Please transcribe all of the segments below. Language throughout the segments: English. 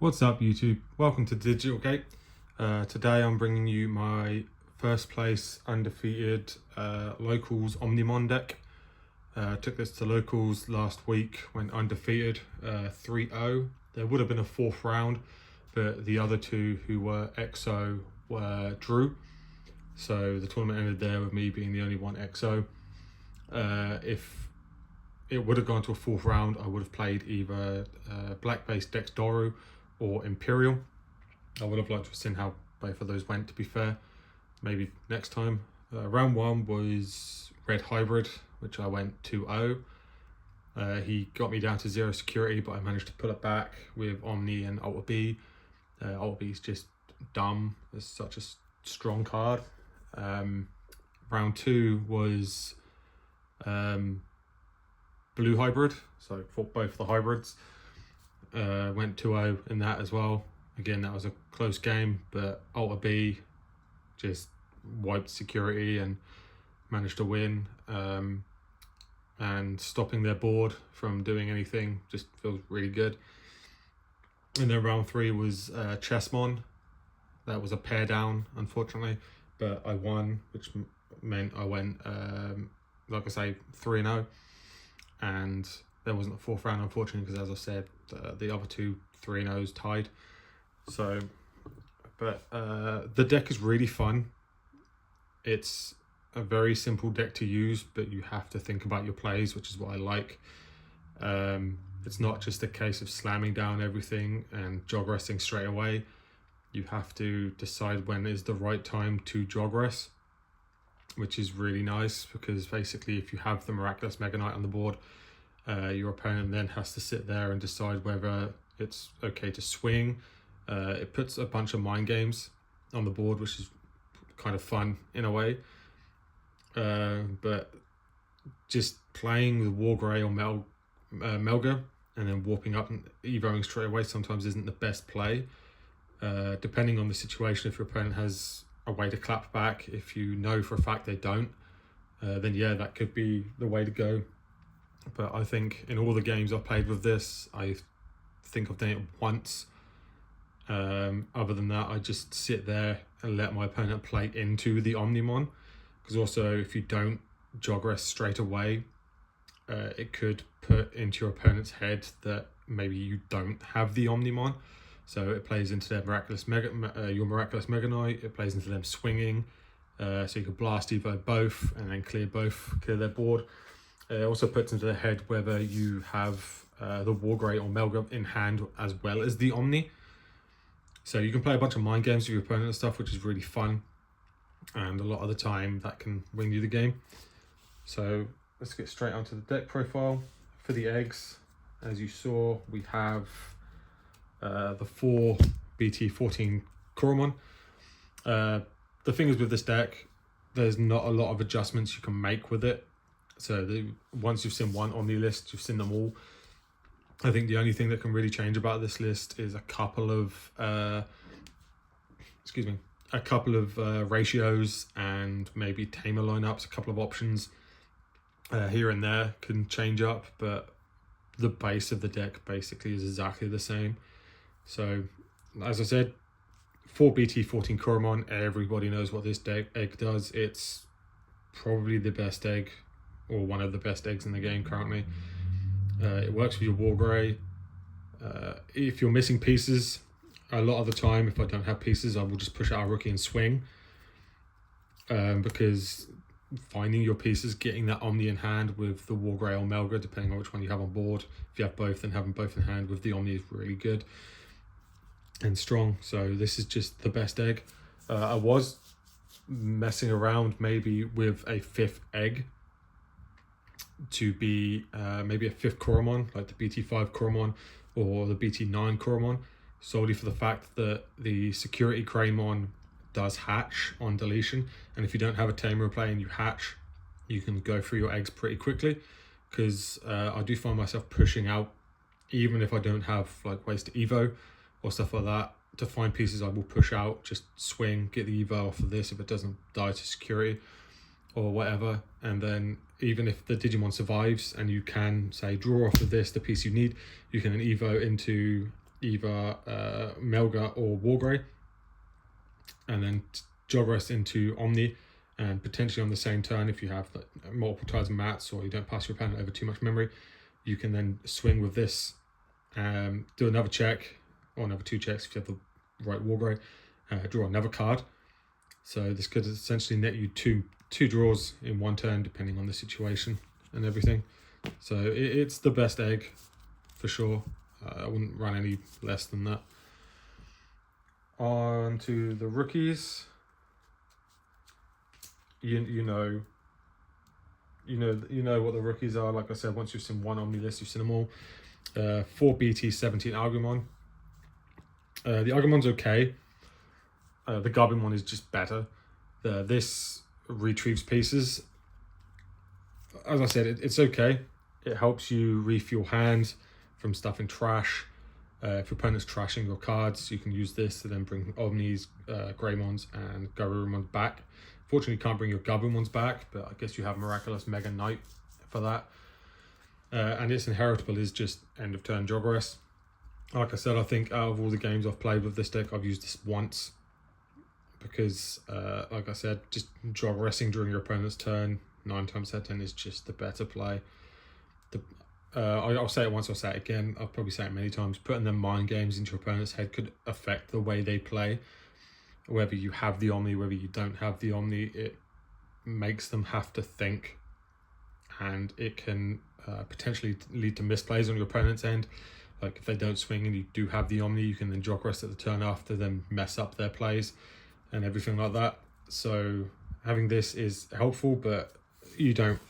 What's up YouTube? Welcome to D.G.O. Today I'm bringing you my first place undefeated locals Omnimon deck. Took this to locals last week, went undefeated 3-0. There would have been a fourth round, but the other two who were EX7 were drew. So the tournament ended there with me being the only one EX7. If it would have gone to a fourth round, I would have played either black-based D.G.O or Imperial. I would have liked to have seen how both of those went, to be fair. Maybe next time. Round one was Red Hybrid, which I went 2-0. He got me down to 0 security, but I managed to pull it back with Omni and Ultra B. Ultra B is just dumb. It's such a strong card. Round two was Blue Hybrid, so fought both the hybrids. Went 2-0 in that as well. Again, that was a close game, but Ultra B just wiped security and managed to win. And stopping their board from doing anything just feels really good. And then round three was Chessmon. That was a pair down, unfortunately, but I won, which meant I went, like I say, 3-0. And there wasn't a fourth round, unfortunately, because as I said, the other two 3-0s tied. So, but the deck is really fun. It's a very simple deck to use, but you have to think about your plays, which is what I like. It's not just a case of slamming down everything and jog resting straight away. You have to decide when is the right time to jog rest, which is really nice, because basically if you have the Miraculous Mega Knight on the board, your opponent then has to sit there and decide whether it's okay to swing. It puts a bunch of mind games on the board, which is kind of fun in a way. But just playing with Wargrey or Melga and then warping up and evoing straight away sometimes isn't the best play. Depending on the situation, if your opponent has a way to clap back, if you know for a fact they don't, then yeah, that could be the way to go. But I think in all the games I've played with this, I think I've done it once. Other than that, I just sit there and let my opponent play into the Omnimon, because also if you don't jog rest straight away, it could put into your opponent's head that maybe you don't have the Omnimon. So it plays into their your Miraculous Mega Knight, it plays into them swinging, so you can blast evo both and then clear their board. It also puts into their head whether you have the Wargrey or Melga in hand as well as the Omni. So you can play a bunch of mind games with your opponent and stuff, which is really fun. And a lot of the time that can win you the game. So let's get straight onto the deck profile. For the eggs, as you saw, we have the 4 BT14 Coromon. The thing is with this deck, there's not a lot of adjustments you can make with it. So once you've seen one Omni list, you've seen them all. I think the only thing that can really change about this list is a couple of ratios and maybe tamer lineups. A couple of options here and there can change up, but the base of the deck basically is exactly the same. So as I said, 4 BT14 Coromon, everybody knows what this egg does. It's probably the best egg, or one of the best eggs in the game currently. It works with your Wargrey. If you're missing pieces, a lot of the time, if I don't have pieces, I will just push out a rookie and swing. Because finding your pieces, getting that Omni in hand with the Wargrey or Melga, depending on which one you have on board. If you have both, then having both in hand with the Omni is really good and strong. So this is just the best egg. I was messing around maybe with a 5th egg to be maybe a 5th Coromon, like the BT5 Coromon or the BT9 Coromon, solely for the fact that the security Greymon does hatch on deletion, and if you don't have a tamer in play and you hatch, you can go through your eggs pretty quickly, because I do find myself pushing out, even if I don't have like ways to evo or stuff like that. To find pieces, I will push out, just swing, get the evo off of this if it doesn't die to security or whatever, and then even if the Digimon survives and you can say draw off of this the piece you need, you can then evo into either Melga or Wargrey, and then jog rest into Omni, and potentially on the same turn, if you have multiple tiles and mats, or you don't pass your opponent over too much memory, you can then swing with this, do another check, or another 2 checks if you have the right Wargrey, draw another card. So this could essentially net you two draws in one turn, depending on the situation and everything. So it's the best egg for sure. I wouldn't run any less than that. On to the rookies. You know what the rookies are. Like I said, once you've seen one Omni list, you've seen them all. 4 BT17 Agumon. The Agumon's okay. The Garbymon is just better. This retrieves pieces. As I said, it's okay. It helps you refuel hand from stuff in trash. If your opponent's trashing your cards, you can use this to then bring Omnis, Greymons, and Garurumons back. Fortunately, you can't bring your Garbymons back, but I guess you have Miraculous Mega Knight for that. And its inheritable is just end of turn jog rest. Like I said, I think out of all the games I've played with this deck, I've used this once. Because, like I said, just jog resting during your opponent's turn 9 times out of 10 is just the better play. I'll say it once, I'll say it again, I'll probably say it many times. Putting them mind games into your opponent's head could affect the way they play. Whether you have the Omni, whether you don't have the Omni, it makes them have to think. And it can potentially lead to misplays on your opponent's end. Like if they don't swing and you do have the Omni, you can then jog rest at the turn after, then mess up their plays and everything like that. So having this is helpful, but you don't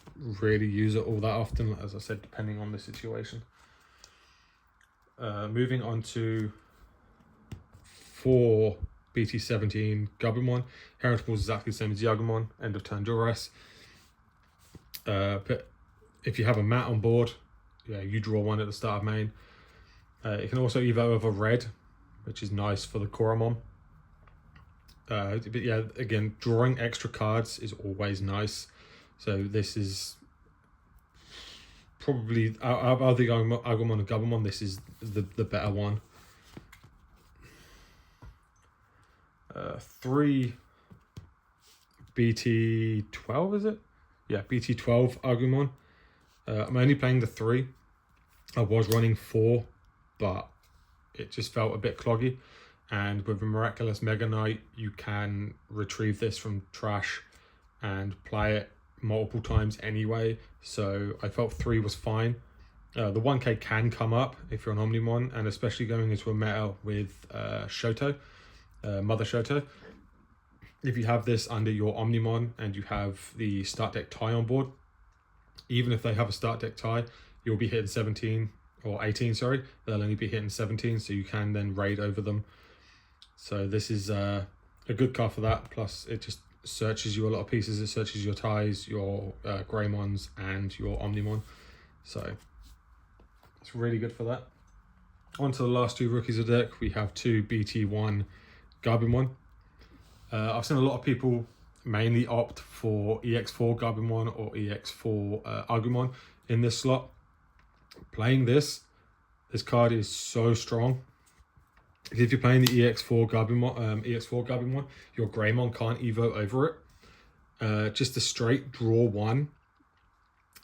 really use it all that often, as I said, depending on the situation. Moving on to 4 BT17 Garbymon. Heritable is exactly the same as the Agumon, end of turn jog rest. But if you have a mat on board, yeah, you draw one at the start of main. It can also evo over red, which is nice for the Koromon. But yeah, again, drawing extra cards is always nice. So this is probably, out of the Agumon and Garbymon, this is the better one. 3 BT12, is it? Yeah, BT12 Agumon. I'm only playing the 3. I was running 4, but it just felt a bit cloggy. And with a Miraculous Mega Knight, you can retrieve this from trash and play it multiple times anyway. So I felt 3 was fine. The 1k can come up if you're an Omnimon, and especially going into a meta with Shoto, Mother Shoto. If you have this under your Omnimon and you have the start deck tie on board, even if they have a start deck tie, you'll be hitting 17 or 18, sorry. They'll only be hitting 17, so you can then raid over them. So this is a good card for that. Plus, it just searches you a lot of pieces. It searches your ties, your Greymons, and your Omnimon. So it's really good for that. On to the last 2 rookies of the deck. We have 2 BT1 Garbymon. I've seen a lot of people mainly opt for EX4 Garbymon or EX4 Agumon in this slot. Playing this card is so strong. If you're playing the EX4 Garbymon, your Greymon can't evo over it. Just a straight draw 1.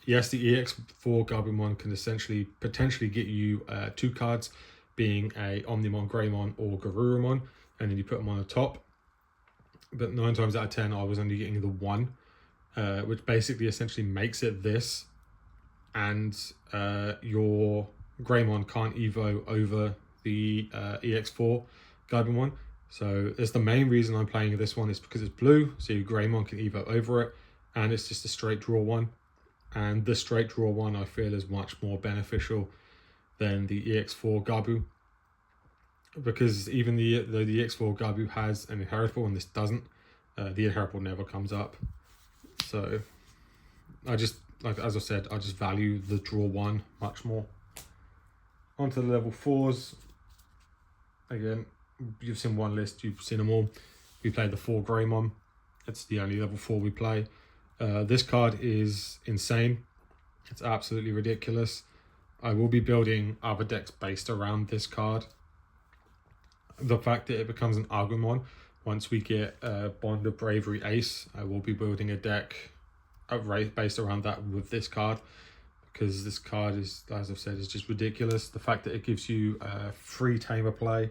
Yes, the EX4 Garbymon can essentially potentially get you 2 cards, being a Omnimon, Greymon, or Garurumon, and then you put them on the top. But 9 times out of 10, I was only getting the 1, which basically essentially makes it this, and your Greymon can't evo over the EX4 Garbymon. So that's the main reason I'm playing this one, is because it's blue, so your Greymon can evo over it, and it's just a straight draw 1. And this straight draw 1 I feel is much more beneficial than the EX4 Garbu, because even though the EX4 Garbu has an inheritable and this doesn't, the inheritable never comes up. So I just, like as I said, I just value the draw 1 much more. On to the level 4s. Again, you've seen one list, you've seen them all. We play the 4 Greymon. It's the only level 4 we play. This card is insane. It's absolutely ridiculous. I will be building other decks based around this card. the fact that it becomes an Agumon once we get Bond of Bravery Ace, I will be building a deck based around that with this card, because this card is, as I've said, is just ridiculous. The fact that it gives you free tamer play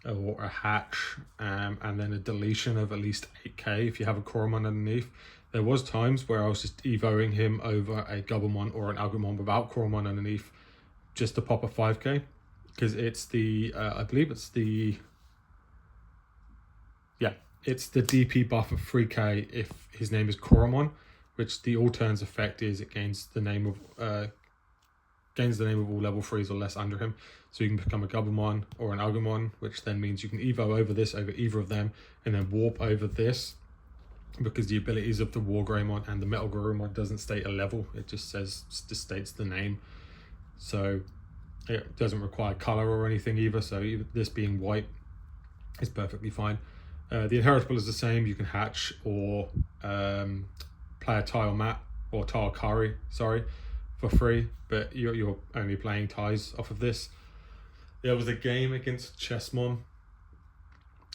or a hatch, and then a deletion of at least 8k if you have a Koromon underneath. There was times where I was just evoing him over a Gabumon or an Agumon without Koromon underneath just to pop a 5k, because it's the I believe it's the DP buff of 3k if his name is Koromon, which the all turns effect is it gains the name of all level 3s or less under him. So you can become a Gabumon or an Agumon, which then means you can evo over this, over either of them, and then warp over this, because the abilities of the Wargreymon and the Metal Garurumon doesn't state a level, it just states the name. So it doesn't require color or anything either, so this being white is perfectly fine. The inheritable is the same. You can hatch or play a tile mat or tile Kari, sorry, for free, but you're only playing ties off of this. There was a game against Chessmon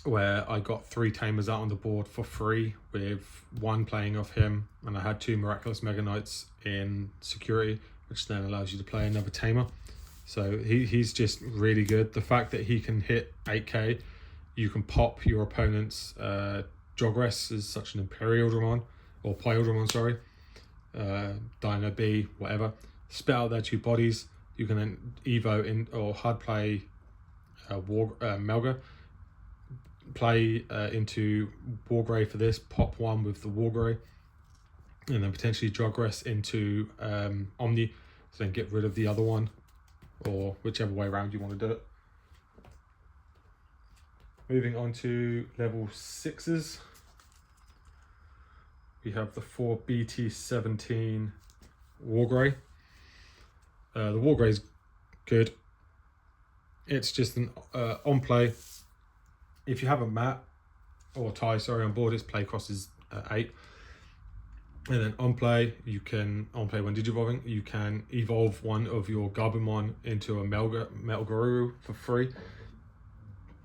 where I got 3 tamers out on the board for free with 1 playing off him, and I had 2 Miraculous Mega Knights in security, which then allows you to play another tamer. So he's just really good. The fact that he can hit 8k, you can pop your opponent's Jogress is such an Imperial Dramon, or Pyodramon, sorry, Dino B, whatever. Spit out their 2 bodies. You can then evo in or hard play Melga, play into Wargrey for this, pop 1 with the Wargrey, and then potentially Jogress into Omni, so then get rid of the other one, or whichever way around you want to do it. Moving on to level 6s, we have the 4 BT17 Wargrey. The Wargrey is good. It's just an on play. If you have a mat or tie, sorry, on board, its play cost is 8. And then on play, you can when digivolving, you can evolve one of your Gabumon into a Metal Garuru for free.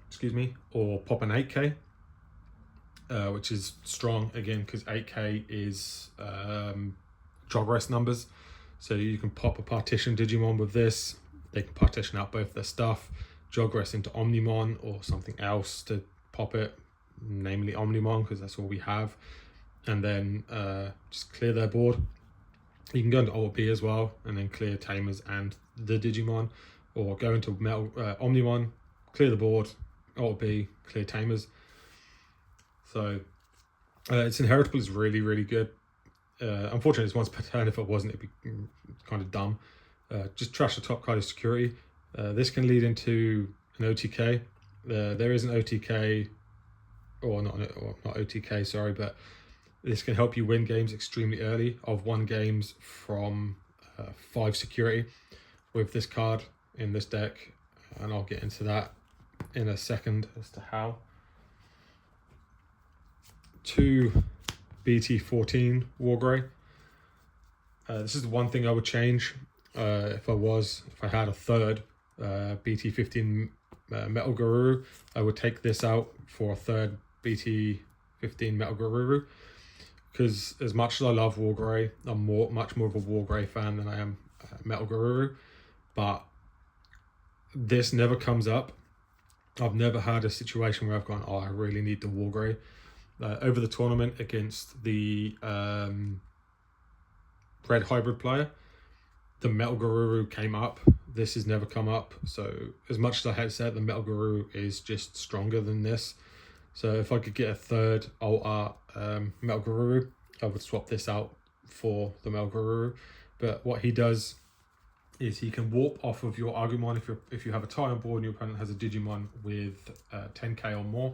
Excuse me, or pop an 8k, which is strong again because 8k is Jogress numbers. So you can pop a partition Digimon with this. They can partition out both their stuff, Jogress into Omnimon or something else to pop it, namely Omnimon, because that's all we have. And then just clear their board. You can go into Alt B as well, and then clear Tamers and the Digimon, or go into Omnimon, clear the board, Alt B, clear Tamers. So its inheritable is really, really good. Unfortunately, it's once per turn. If it wasn't, it'd be kind of dumb. Just trash the top card of security. This can lead into an OTK. There is an OTK, or not OTK, sorry, but this can help you win games extremely early. I've won games from 5 security with this card in this deck, and I'll get into that in a second as to how. 2 BT14 Wargrey. This is the one thing I would change if I had a third BT15 Metal Garuru. I would take this out for a third BT15 Metal Garuru, because as much as I love Wargrey, I'm much more of a Wargrey fan than I am Metal Garuru, but this never comes up. I've never had a situation where I've gone, oh, I really need the Wargrey. Over the tournament against the red hybrid player, the Metal Garuru came up. This has never come up. So as much as I had said, the Metal Garuru is just stronger than this. So if I could get a third Alt Art Metal Garuru, I would swap this out for the Metal Garuru. But what he does is he can warp off of your Agumon if you have a tie on board and your opponent has a Digimon with 10k or more.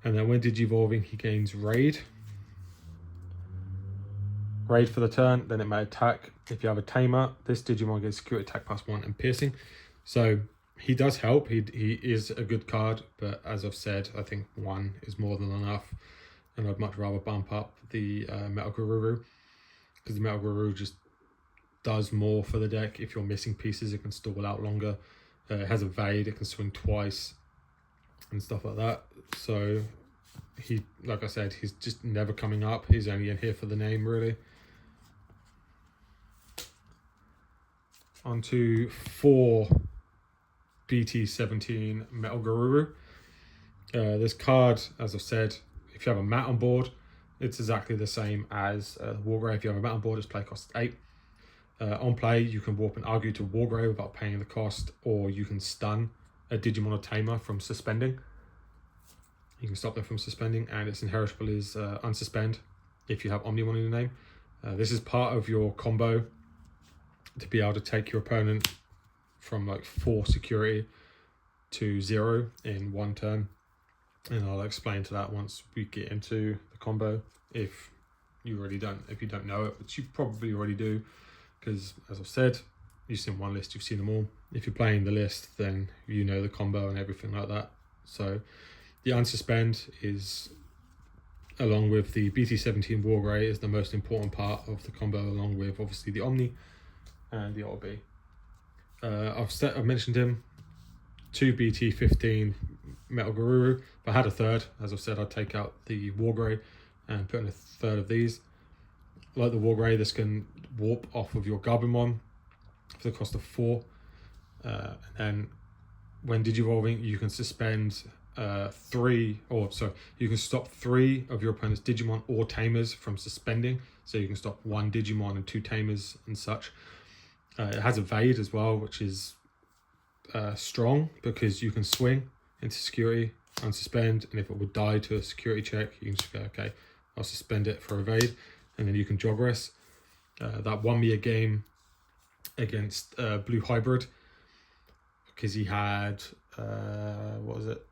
And then when Digivolving, he gains Raid. Raid for the turn, then it may attack. If you have a Tamer, this Digimon gets Security Attack +1 and Piercing. So he does help. He is a good card, but as I've said, I think 1 is more than enough. And I'd much rather bump up the Metal Garuru, because the Metal Garuru just does more for the deck. If you're missing pieces, it can stall out longer. It has Evade, it can swing twice. and stuff like that. So he, like I said, he's just never coming up. He's only in here for the name, really. On to 4 BT17 Metal Garuru. This card, as I've said, if you have a mat on board, it's exactly the same as Wargrave. If you have a mat on board, its play cost 8. On play, you can warp and argue to Wargrave without paying the cost, or you can stun a Digimon or Tamer from suspending. You can stop them from suspending, and its inheritable is unsuspend if you have Omnimon in your name. This is part of your combo to be able to take your opponent from like 4 security to 0 in 1 turn. And I'll explain to that once we get into the combo, if you don't know it, which you probably already do, because as I've said, you've seen one list, you've seen them all. If you're playing the list, then you know the combo and everything like that. So the unsuspend is, along with the BT17 Wargrey, is the most important part of the combo, along with obviously the Omni and the OB. I've mentioned him. 2 BT15 Metal Garuru. If I had a third, as I've said, I'd take out the Wargrey and put in a third of these. Like the Wargrey, this can warp off of your Garbamon for the cost of 4. And then when digivolving, you can suspend you can stop 3 of your opponent's Digimon or Tamers from suspending. So you can stop 1 Digimon and 2 Tamers and such. It has evade as well, which is strong because you can swing into security, unsuspend, and if it would die to a security check, you can just go, okay, I'll suspend it for evade, and then you can jogress. That won me a game against Blue Hybrid because he had what was it,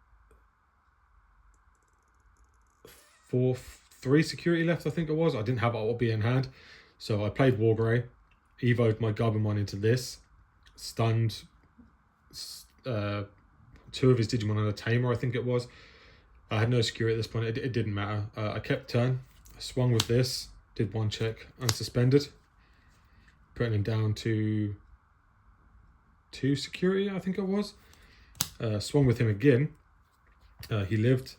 3 security left, I think it was. I didn't have OB in hand, so I played Wargrey, evoed my Garbamon into this, stunned 2 of his Digimon and a Tamer, I think it was. I had no security at this point. It didn't matter. I kept turn. I swung with this, did 1 check, unsuspended, putting him down to 2 security, I think it was. Swung with him again. He lived.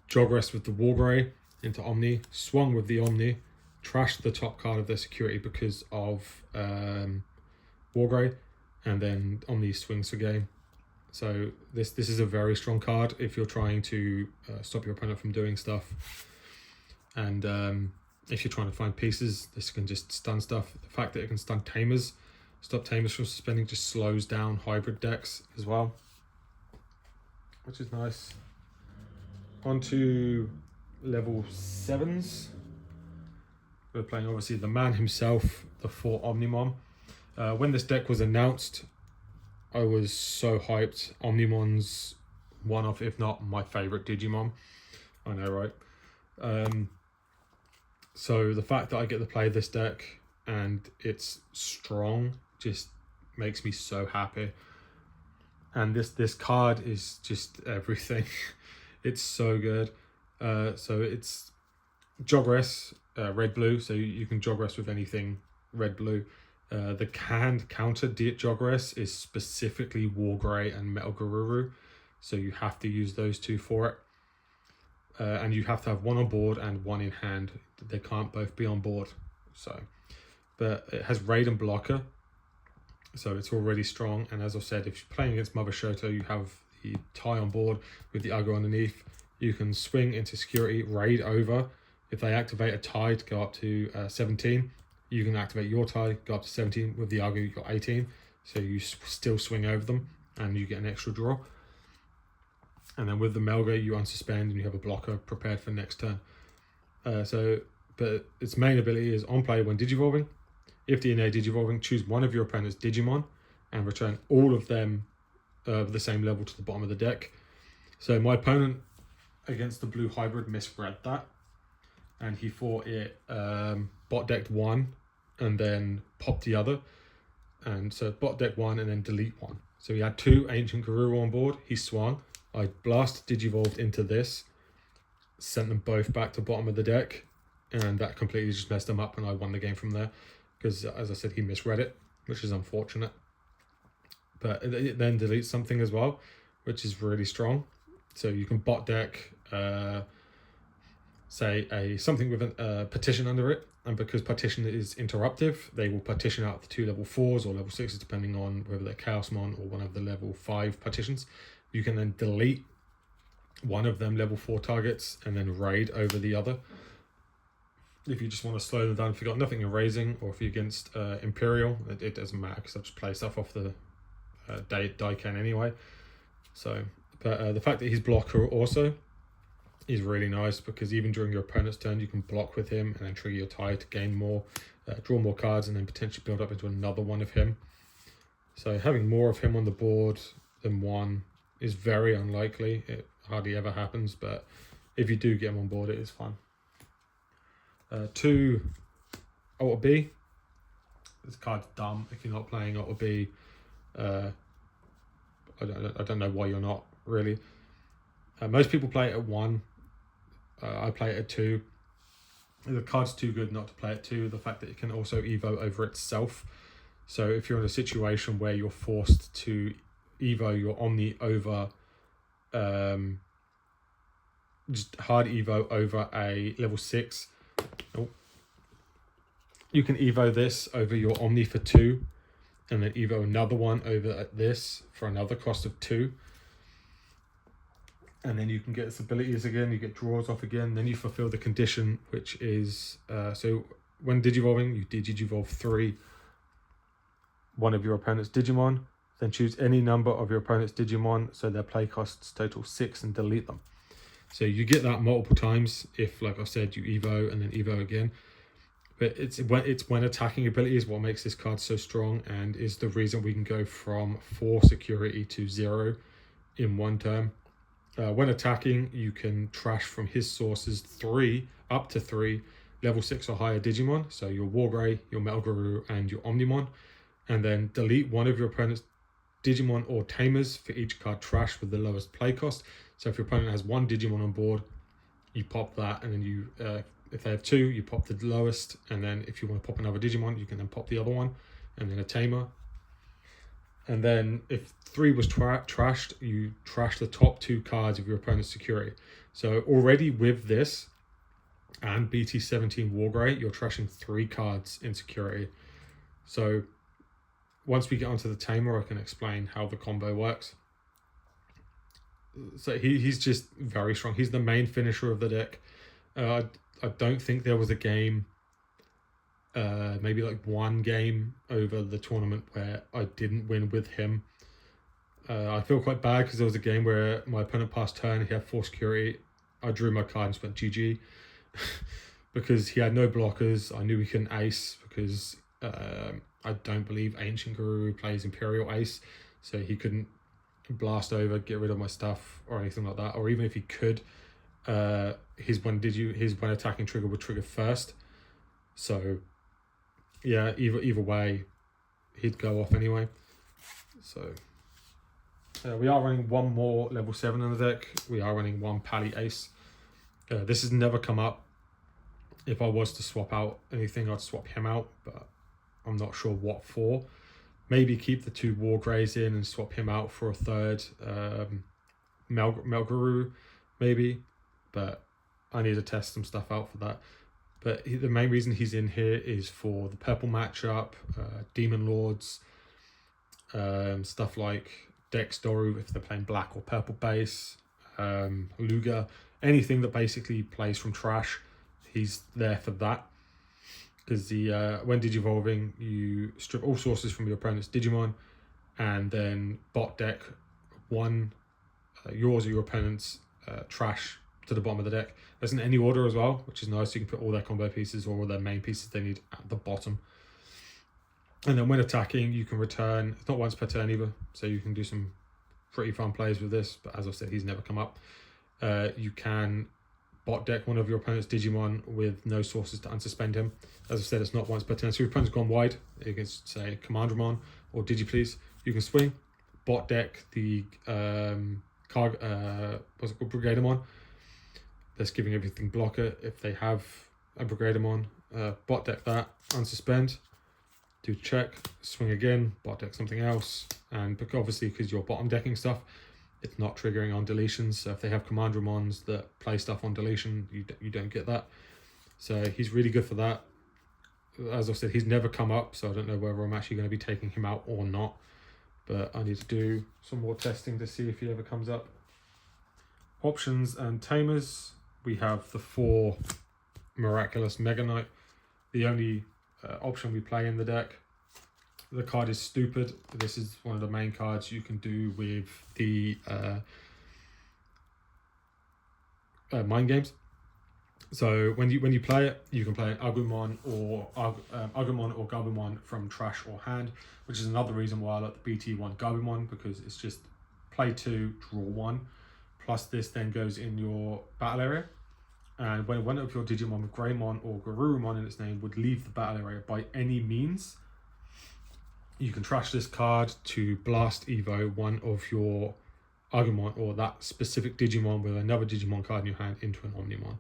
Jogress with the Wargrey into Omni. Swung with the Omni. Trashed the top card of their security because of Wargrey. And then Omni swings for game. So this is a very strong card if you're trying to stop your opponent from doing stuff. And if you're trying to find pieces, this can just stun stuff. The fact that it can stun Tamers, stop Tamers from suspending, just slows down hybrid decks as well, which is nice. On to level 7s. We're playing obviously the man himself, the 4 Omnimon. When this deck was announced, I was so hyped. Omnimon's one of, if not my favourite Digimon. I know, right? So the fact that I get to play this deck and it's strong just makes me so happy. And this card is just everything. It's so good. So it's Jogress, red-blue, so you can Jogress with anything red-blue. The canned counter Jogress is specifically Wargrey and Metal Garuru, so you have to use those 2 for it. And you have to have 1 on board and 1 in hand. They can't both be on board. So, but it has raid and blocker, so it's already strong. And as I've said, if you're playing against Mother Shoto, you have the tie on board with the Ugo underneath. You can swing into security, raid over. If they activate a tie to go up to 17, you can activate your tie, go up to 17. With the Ugo, you've got 18. So you still swing over them and you get an extra draw. And then with the Melga, you unsuspend and you have a blocker prepared for next turn. But its main ability is on play when digivolving. If DNA digivolving, choose 1 of your opponent's Digimon and return all of them of the same level to the bottom of the deck. So my opponent against the Blue Hybrid misread that, and he thought it bot decked 1 and then popped the other. And so bot deck 1 and then delete 1. So he had 2 Ancient Garuru on board. He swung. I blast digivolved into this, sent them both back to bottom of the deck, and that completely just messed them up, and I won the game from there because, as I said, he misread it, which is unfortunate. But it then deletes something as well, which is really strong. So you can bot deck, say something with a partition under it, and because partition is interruptive, they will partition out the 2 level 4s or level 6s depending on whether they're Chaosmon or one of the level 5 partitions. You can then delete one of them level 4 targets and then raid over the other. If you just want to slow them down, if you've got nothing in raising, or if you're against Imperial, it doesn't matter because I'll just play stuff off the Daiken anyway. So, but the fact that he's blocker also is really nice, because even during your opponent's turn, you can block with him and then trigger your tie to gain more, draw more cards, and then potentially build up into another one of him. So having more of him on the board than one is very unlikely. It hardly ever happens, but if you do get him on board, it is fun. 2 Alter B. This card's dumb if you're not playing Alter B. I don't know why you're not, really. Most people play it at 1. I play it at 2. The card's too good not to play at 2. The fact that it can also evo over itself. So if you're in a situation where you're forced to evo your Omni over, just hard evo over a level 6, you can evo this over your Omni for 2, and then evo another one over at this for another cost of 2. And then you can get its abilities again, you get draws off again, then you fulfill the condition, which is, so when digivolving, you digivolve 3, one of your opponent's Digimon, then choose any number of your opponent's Digimon, so their play costs total 6, and delete them. So you get that multiple times if, like I said, you evo and then evo again. But it's when attacking ability is what makes this card so strong, and is the reason we can go from 4 security to 0 in one turn. When attacking, you can trash from his sources 3 up to 3 level 6 or higher Digimon, so your Wargrey, your Metal Guru, and your Omnimon, and then delete one of your opponent's Digimon or Tamers for each card trash with the lowest play cost. So if your opponent has 1 Digimon on board, you pop that, and then you, if they have 2, you pop the lowest, and then if you want to pop another Digimon, you can then pop the other one, and then a Tamer. And then if 3 was trashed, you trash the top 2 cards of your opponent's security. So already with this and BT17 Wargrey, you're trashing 3 cards in security. So once we get onto the Tamer, I can explain how the combo works. So he's just very strong. He's the main finisher of the deck. I don't think there was a game, maybe like 1 game over the tournament where I didn't win with him. I feel quite bad because there was a game where my opponent passed turn, he had 4 security. I drew my card and just went GG because he had no blockers. I knew he couldn't ace because I don't believe Ancient Guru plays Imperial Ace, so he couldn't blast over, get rid of my stuff or anything like that. Or even if he could, his when attacking trigger would trigger first. So yeah, either way, he'd go off anyway. So we are running 1 more level 7 in the deck. We are running 1 Pally Ace. This has never come up. If I was to swap out anything, I'd swap him out, but I'm not sure what for. Maybe keep the 2 Wargreys in and swap him out for a 3rd Melguru, maybe. But I need to test some stuff out for that. But the main reason he's in here is for the purple matchup, Demon Lords, stuff like Dex Doru if they're playing black or purple base, Luga, anything that basically plays from trash, he's there for that. Because when digivolving, you strip all sources from your opponent's Digimon, and then bot deck 1 yours or your opponent's trash to the bottom of the deck. There's in any order as well, which is nice. You can put all their combo pieces or all their main pieces they need at the bottom. And then when attacking, you can return, it's not once per turn either, so you can do some pretty fun plays with this, but as I said, he's never come up. You can bot deck one of your opponent's Digimon with no sources to unsuspend him. As I said, it's not once per turn, so your opponent's gone wide against, say, Commandramon or Digiplease. You can swing, bot deck the Brigadamon. That's giving everything blocker. If they have a Brigadamon, bot deck that, unsuspend, do check, swing again, bot deck something else, and obviously because you're bottom decking stuff, it's not triggering on deletions. So if they have Commander Mons that play stuff on deletion, you don't get that. So he's really good for that. As I said, he's never come up, so I don't know whether I'm actually going to be taking him out or not. But I need to do some more testing to see if he ever comes up. Options and tamers. We have the 4 Miraculous Mega Knight. The only option we play in the deck. The card is stupid. This is one of the main cards you can do with the mind games. So when you play it, you can play an Agumon or Gabumon from trash or hand, which is another reason why I like the BT1 Gabumon, because it's just play 2, draw 1, plus this then goes in your battle area. And when one of your Digimon with Greymon or Garurumon in its name would leave the battle area by any means, you can trash this card to blast Evo one of your Agumon or that specific Digimon with another Digimon card in your hand into an Omnimon.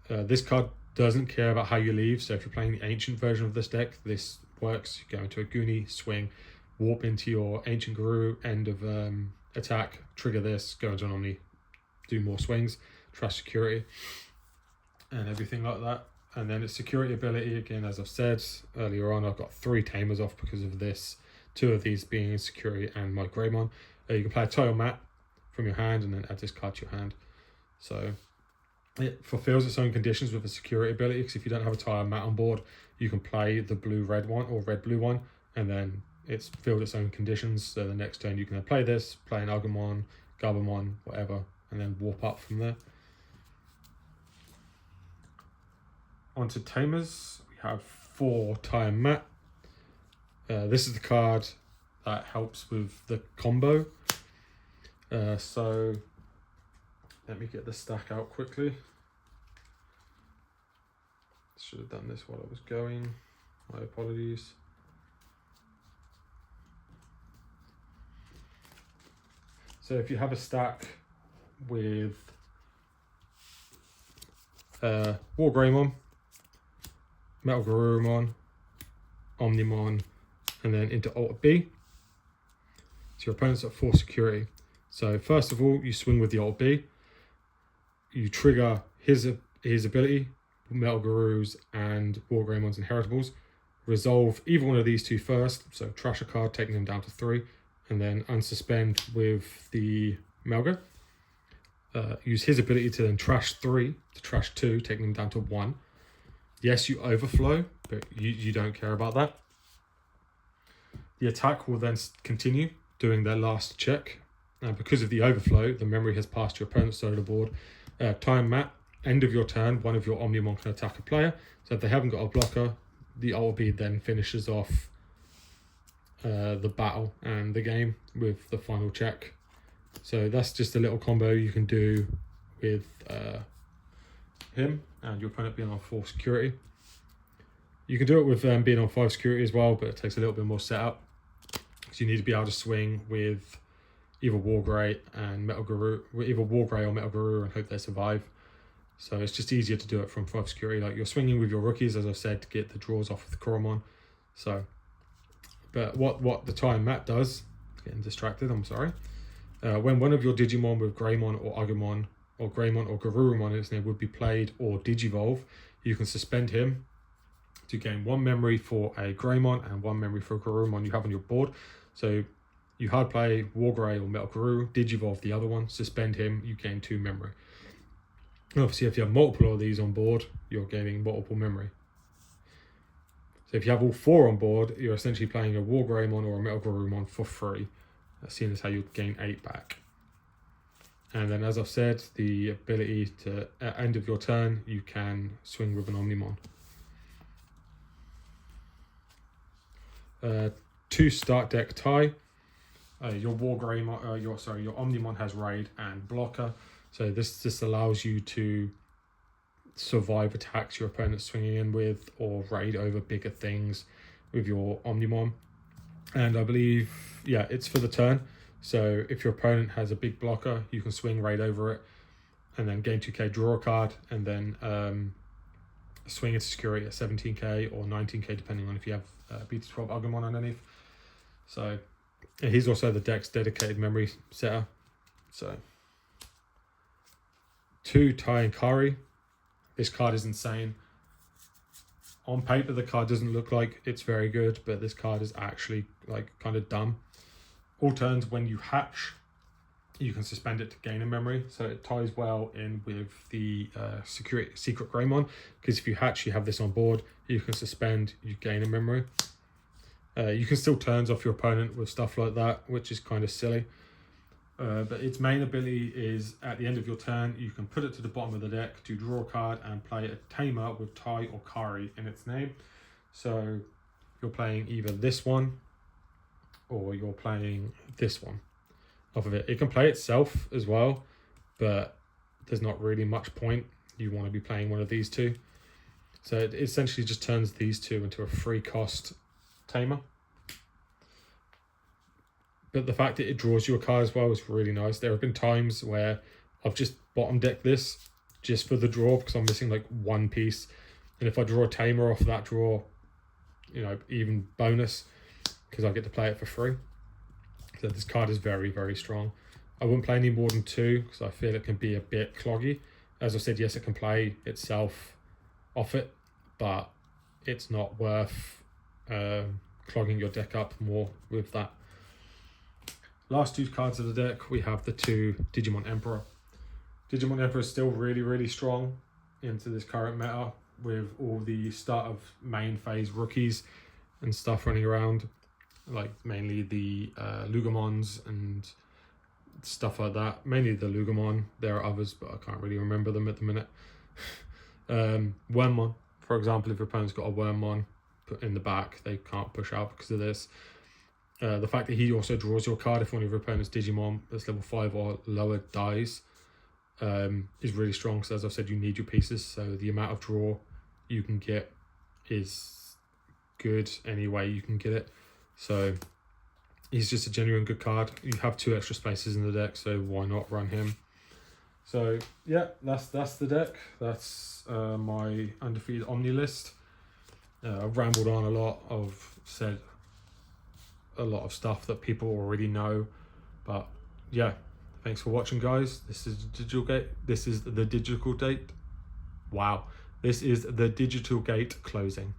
This card doesn't care about how you leave, so if you're playing the ancient version of this deck, this works. You go into a Goonie, swing, warp into your ancient Guru, end of attack, trigger this, go into an Omni, do more swings, trash security, and everything like that. And then its security ability, again, as I've said earlier on, I've got 3 tamers off because of this, 2 of these being security and my Greymon. You can play a tile mat from your hand and then add this card to your hand. So it fulfills its own conditions with a security ability, because if you don't have a tile mat on board, you can play the blue-red one or red-blue one, and then it's filled its own conditions. So the next turn you can play this, play an Agumon, Gabumon, whatever, and then warp up from there. Onto tamers, we have 4 Tire Mat. This is the card that helps with the combo. So let me get the stack out quickly. Should have done this while I was going. My apologies. So if you have a stack with War Greymon, Metal Garurumon, Omnimon, and then into Alt B. So your opponent's at 4 security. So first of all, you swing with the Alt B. You trigger his ability, Metal Gurus and War Greymon's Inheritables. Resolve either one of these 2 first. So trash a card, taking them down to 3. And then unsuspend with the Melga. Use his ability to then trash 3 to trash 2, taking them down to 1. Yes, you overflow, but you don't care about that. The attack will then continue doing their last check. And because of the overflow, the memory has passed your opponent's side of the board. Time mat, end of your turn, one of your Omnimon can attack a player. So if they haven't got a blocker, the Alt B then finishes off the battle and the game with the final check. So that's just a little combo you can do with him and your opponent being on 4 security. You can do it with being on 5 security as well, but it takes a little bit more setup, because you need to be able to swing with either War Grey and Metal Guru, either War Grey or Metal Guru, and hope they survive. So it's just easier to do it from 5 security. Like, you're swinging with your rookies, as I've said, to get the draws off of the Koromon. So, but what the Time Mat does, getting distracted, I'm sorry. When one of your Digimon with Greymon or Agumon or Greymon or Garurumon in its name would be played or Digivolve, you can suspend him to gain 1 memory for a Greymon and 1 memory for a Garurumon you have on your board. So you hard play War Grey or Metal Guru, Digivolve the other one, suspend him, you gain 2 memory. Obviously, if you have multiple of these on board, you're gaining multiple memory. So if you have all 4 on board, you're essentially playing a War Greymon or a Metal Garurumon for free, seeing as how you gain 8 back. And then, as I've said, the ability to, at end of your turn, you can swing with an Omnimon. 2 start deck tie. Your War Greymon, your Omnimon has raid and blocker. So this just allows you to survive attacks your opponent's swinging in with, or raid over bigger things with your Omnimon. And I believe, yeah, it's for the turn. So if your opponent has a big blocker, you can swing raid over it, and then gain 2k, draw a card, and then swing into security at 17k or 19k, depending on if you have BT12 Agumon underneath. So he's also the deck's dedicated memory setter. So 2 Tai and Kari. This card is insane. On paper, the card doesn't look like it's very good, but this card is actually like kind of dumb. All turns when you hatch, you can suspend it to gain a memory, so it ties well in with the secret Greymon, because if you hatch, you have this on board, you can suspend, you gain a memory. You can still turns off your opponent with stuff like that, which is kind of silly. But its main ability is at the end of your turn, you can put it to the bottom of the deck to draw a card and play a Tamer with Tai or Kari in its name. So you're playing either this one or you're playing this one off of it. It can play itself as well, but there's not really much point. You want to be playing one of these two. So it essentially just turns these two into a free cost Tamer. But the fact that it draws you a card as well is really nice. There have been times where I've just bottom decked this just for the draw because I'm missing like one piece. And if I draw a Tamer off that draw, you know, even bonus, because I get to play it for free. So this card is very, very strong. I wouldn't play any more than 2 because I feel it can be a bit cloggy. As I said, yes, it can play itself off it, but it's not worth clogging your deck up more with that. Last 2 cards of the deck, we have the 2 Digimon Emperor. Digimon Emperor is still really, really strong into this current meta with all the start of main phase rookies and stuff running around, like mainly the Lugamons and stuff like that. Mainly the Lugamon. There are others, but I can't really remember them at the minute. Wormmon, for example, if your opponent's got a Wormmon put in the back, they can't push out because of this. The fact that he also draws your card if one of your opponent's Digimon that's level 5 or lower dies is really strong. So as I've said, you need your pieces. So the amount of draw you can get is good any way you can get it. So he's just a genuine good card. You have 2 extra spaces in the deck, so why not run him? So yeah, that's the deck. That's my undefeated Omni list. I've rambled on a lot. I've said a lot of stuff that people already know, but yeah, thanks for watching, guys. This is Digital Gate. This is the Digital Gate. Wow, this is the Digital Gate closing.